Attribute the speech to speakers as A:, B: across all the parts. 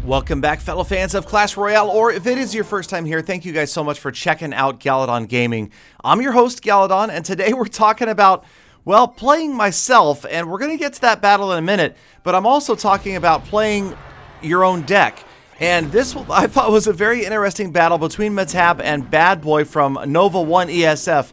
A: Welcome back, fellow fans of Clash Royale, or if it is your first time here, thank you guys so much for checking out Galadon Gaming. I'm your host, Galadon, and today we're talking about, well, playing myself, and we're going to get to that battle in a minute, but I'm also talking about playing your own deck. And this, I thought, was a very interesting battle between Metab and Bad Boy from Nova 1 ESF.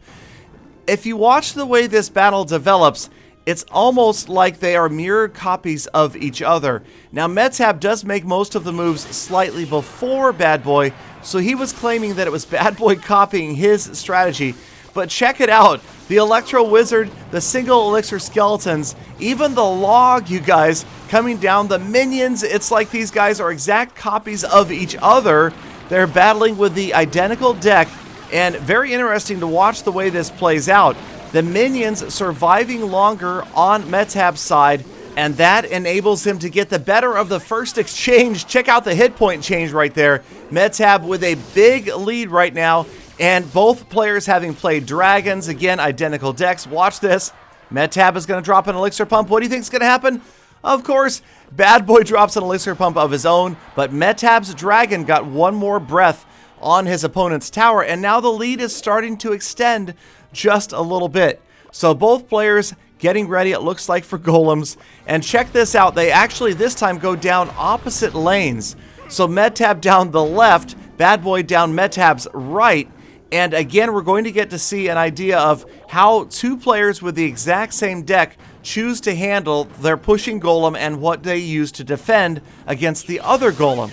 A: If you watch the way this battle develops, it's almost like they are mirrored copies of each other. Now, Metab does make most of the moves slightly before Bad Boy, so he was claiming that it was Bad Boy copying his strategy. But check it out. The Electro Wizard, the single elixir skeletons, even the log, you guys, coming down, the minions, it's like these guys are exact copies of each other. They're battling with the identical deck, and very interesting to watch the way this plays out. The minions surviving longer on Metab's side, and that enables him to get the better of the first exchange. Check out the hit point change right there. Metab with a big lead right now, and both players having played dragons. Again, identical decks. Watch this. Metab is going to drop an elixir pump. What do you think is going to happen? Of course, Bad Boy drops an elixir pump of his own, but Metab's dragon got one more breath on his opponent's tower, and now the lead is starting to extend just a little bit. So both players getting ready, it looks like, for golems. And check this out, they actually this time go down opposite lanes. So Metab down the left, Bad Boy down Metab's right. And again, we're going to get to see an idea of how two players with the exact same deck choose to handle their pushing golem and what they use to defend against the other golem.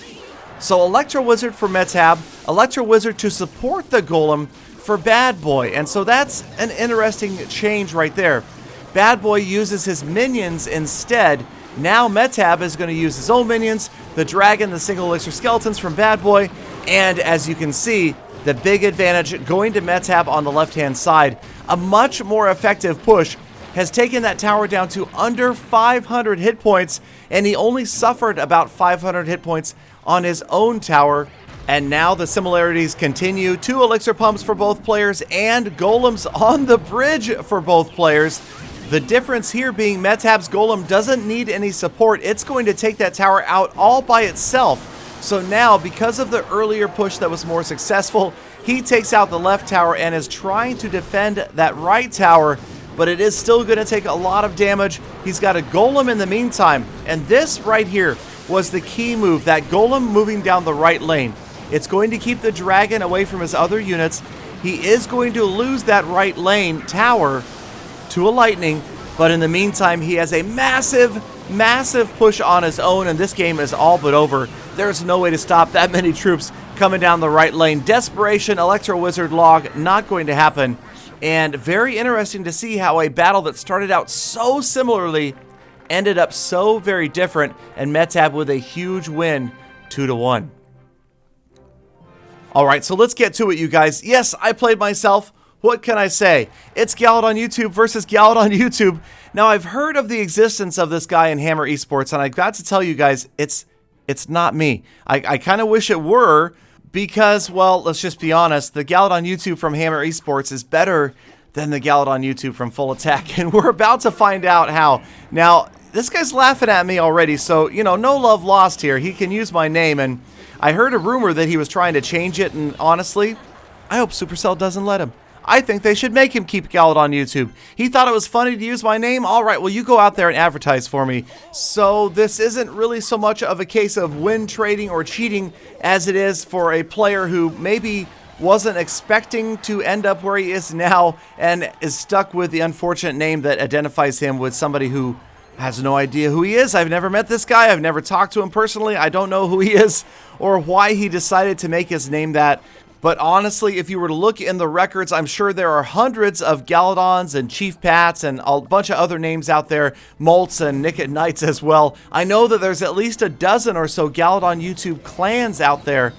A: So Electro Wizard for Metab, Electro Wizard to support the golem for Bad Boy, and so that's an interesting change right there. Bad Boy uses his minions instead. Now Metab is going to use his own minions, the dragon, the single elixir skeletons from Bad Boy, and as you can see, the big advantage going to Metab on the left-hand side. A much more effective push has taken that tower down to under 500 hit points, and he only suffered about 500 hit points on his own tower. And now the similarities continue. 2 elixir pumps for both players and golems on the bridge for both players. The difference here being Metab's golem doesn't need any support. It's going to take that tower out all by itself. So now, because of the earlier push that was more successful, he takes out the left tower and is trying to defend that right tower, but it is still going to take a lot of damage. He's got a golem in the meantime, and this right here was the key move, that golem moving down the right lane. It's going to keep the dragon away from his other units. He is going to lose that right lane tower to a lightning, but in the meantime, he has a massive, massive push on his own, and this game is all but over. There's no way to stop that many troops coming down the right lane. Desperation, Electro Wizard log, not going to happen. And very interesting to see how a battle that started out so similarly ended up so very different, and Metab with a huge win, 2-1. Alright, so let's get to it, you guys. Yes, I played myself. What can I say? It's Galadon YouTube versus Galadon YouTube. Now, I've heard of the existence of this guy in Hammer Esports, and I've got to tell you guys, it's not me. I kind of wish it were, because, well, let's just be honest, the Galadon YouTube from Hammer Esports is better than the Galadon YouTube from Full Attack, and we're about to find out how. Now, this guy's laughing at me already, so, you know, no love lost here. He can use my name, and I heard a rumor that he was trying to change it, and honestly, I hope Supercell doesn't let him. I think they should make him keep Galadon YouTube. He thought it was funny to use my name? Alright, well, you go out there and advertise for me. So this isn't really so much of a case of win trading or cheating as it is for a player who maybe wasn't expecting to end up where he is now and is stuck with the unfortunate name that identifies him with somebody who has no idea who he is. I've never met this guy. I've never talked to him personally. I don't know who he is or why he decided to make his name that. But honestly, if you were to look in the records, I'm sure there are hundreds of Galadons and Chief Pats and a bunch of other names out there, Molts and Nick at Nights as well. I know that there's at least a dozen or so Galadon YouTube clans out there.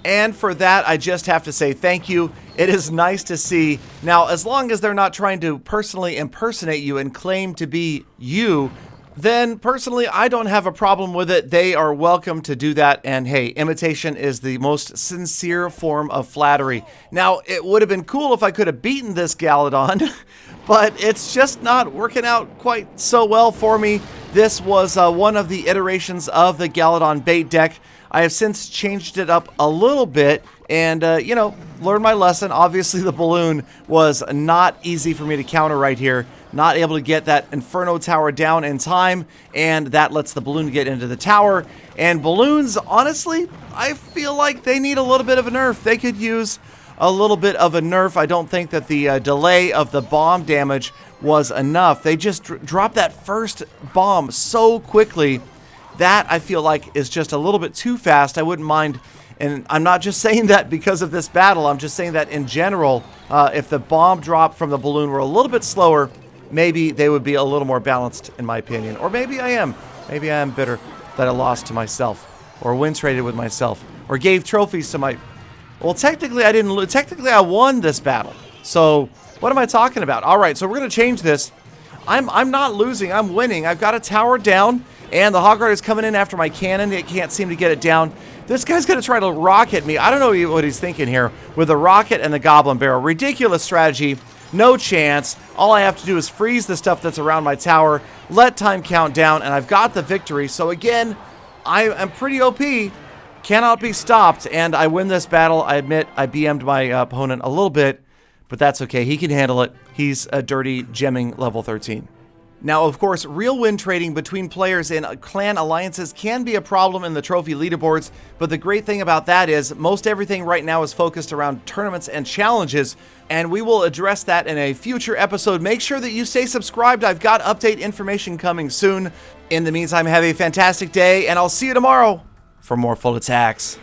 A: And for that, I just have to say thank you. It is nice to see. Now, as long as they're not trying to personally impersonate you and claim to be you, then personally, I don't have a problem with it. They are welcome to do that. And hey, imitation is the most sincere form of flattery. Now, it would have been cool if I could have beaten this Galadon, but it's just not working out quite so well for me. This was one of the iterations of the Galadon bait deck. I have since changed it up a little bit and, you know, learned my lesson. Obviously, the balloon was not easy for me to counter right here. Not able to get that Inferno Tower down in time, and that lets the balloon get into the tower. And balloons, honestly, I feel like they need a little bit of a nerf. They could use a little bit of a nerf. I don't think that the delay of the bomb damage was enough. They just dropped that first bomb so quickly. That, I feel like, is just a little bit too fast. I wouldn't mind, and I'm not just saying that because of this battle. I'm just saying that in general, if the bomb drop from the balloon were a little bit slower, maybe they would be a little more balanced, in my opinion. Or maybe I am. Maybe I am bitter that I lost to myself, or win traded with myself, or gave trophies to my... Well, technically, I didn't... Technically, I won this battle. So, what am I talking about? All right, so we're going to change this. I'm not losing. I'm winning. I've got a tower down, and the Hog Rider is coming in after my cannon. It can't seem to get it down. This guy's going to try to rocket me. I don't know what he's thinking here with the rocket and the Goblin Barrel. Ridiculous strategy. No chance. All I have to do is freeze the stuff that's around my tower, let time count down, and I've got the victory. So again, I am pretty OP. Cannot be stopped, and I win this battle. I admit I BM'd my opponent a little bit, but that's okay. He can handle it. He's a dirty gemming level 13. Now, of course, real win trading between players in clan alliances can be a problem in the trophy leaderboards, but the great thing about that is most everything right now is focused around tournaments and challenges, and we will address that in a future episode. Make sure that you stay subscribed. I've got update information coming soon. In the meantime, have a fantastic day, and I'll see you tomorrow for more full attacks.